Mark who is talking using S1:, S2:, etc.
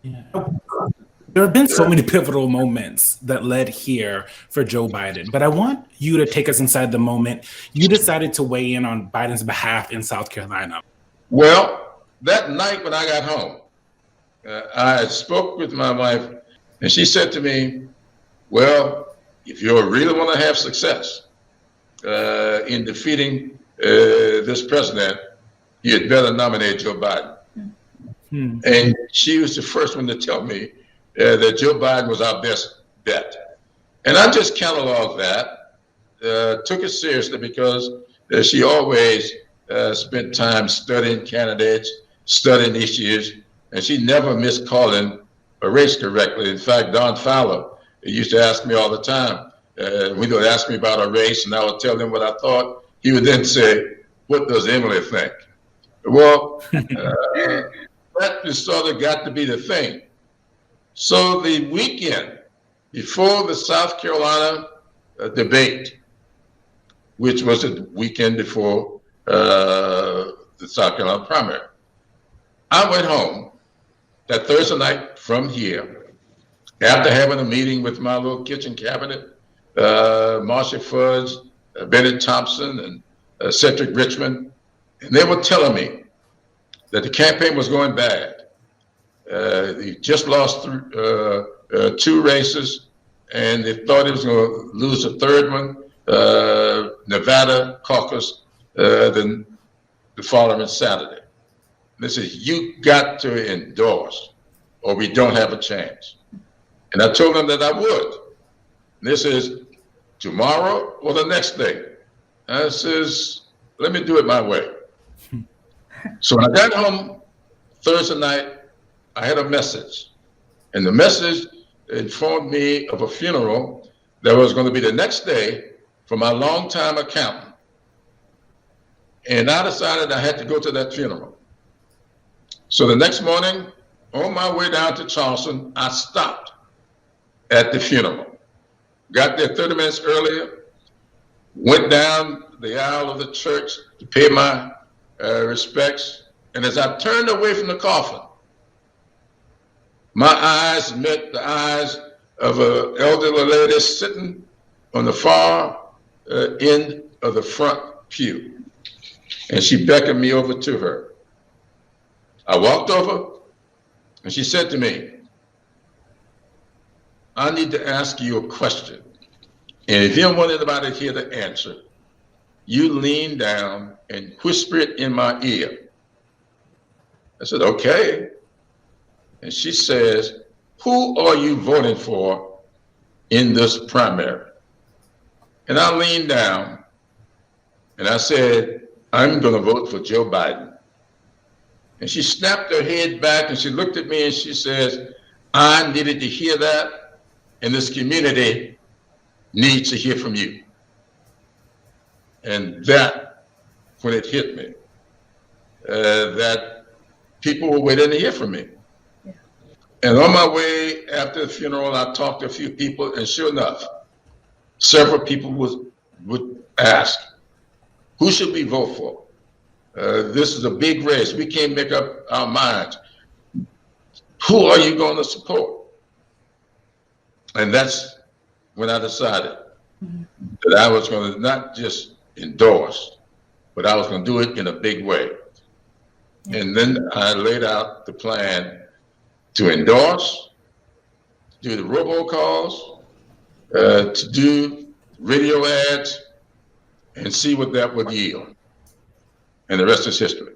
S1: Yeah. There have been so many pivotal moments that led here for Joe Biden, but I want you to take us inside the moment you decided to weigh in on Biden's behalf in South Carolina.
S2: Well, that night when I got home, I spoke with my wife, and she said to me, well, if you really want to have success in defeating this president, you'd better nominate Joe Biden.
S1: Hmm.
S2: And she was the first one to tell me that Joe Biden was our best bet. And I just cataloged that, took it seriously because she always spent time studying candidates, studying issues, and she never missed calling a race correctly. In fact, Don Fowler used to ask me all the time. He would ask me about a race, and I would tell him what I thought. He would then say, "What does Emily think?" Well, that just sort of got to be the thing. So the weekend before the South Carolina debate, which was the weekend before the South Carolina primary, I went home that Thursday night from here after having a meeting with my little kitchen cabinet, Marcia Fudge, Bennett Thompson, and Cedric Richmond, and they were telling me that the campaign was going bad. He just lost two races, and they thought he was going to lose a third one, Nevada caucus, the following Saturday. They said, you got to endorse, or we don't have a chance. And I told them that I would. And this is tomorrow or the next day. And I says, let me do it my way. So when I got home Thursday night, I had a message. And the message informed me of a funeral that was going to be the next day for my longtime accountant. And I decided I had to go to that funeral. So the next morning, on my way down to Charleston, I stopped at the funeral. Got there 30 minutes earlier, went down the aisle of the church to pay my respects. And as I turned away from the coffin, my eyes met the eyes of an elderly lady sitting on the far end of the front pew. And she beckoned me over to her. I walked over, and she said to me, I need to ask you a question. And if you don't want anybody here to answer, you lean down and whisper it in my ear. I said, okay. And she says, who are you voting for in this primary? And I leaned down and I said, I'm going to vote for Joe Biden. And she snapped her head back and she looked at me and she says, I needed to hear that, and this community needs to hear from you. And that, when it hit me, that people were waiting to hear from me. Yeah. And on my way after the funeral, I talked to a few people, and sure enough, several people would ask, who should we vote for? This is a big race. We can't make up our minds. Who are you going to support? And that's when I decided that I was going to not just endorse, but I was going to do it in a big way. And then I laid out the plan to endorse, do the robocalls, to do radio ads, and see what that would yield. And the rest is history.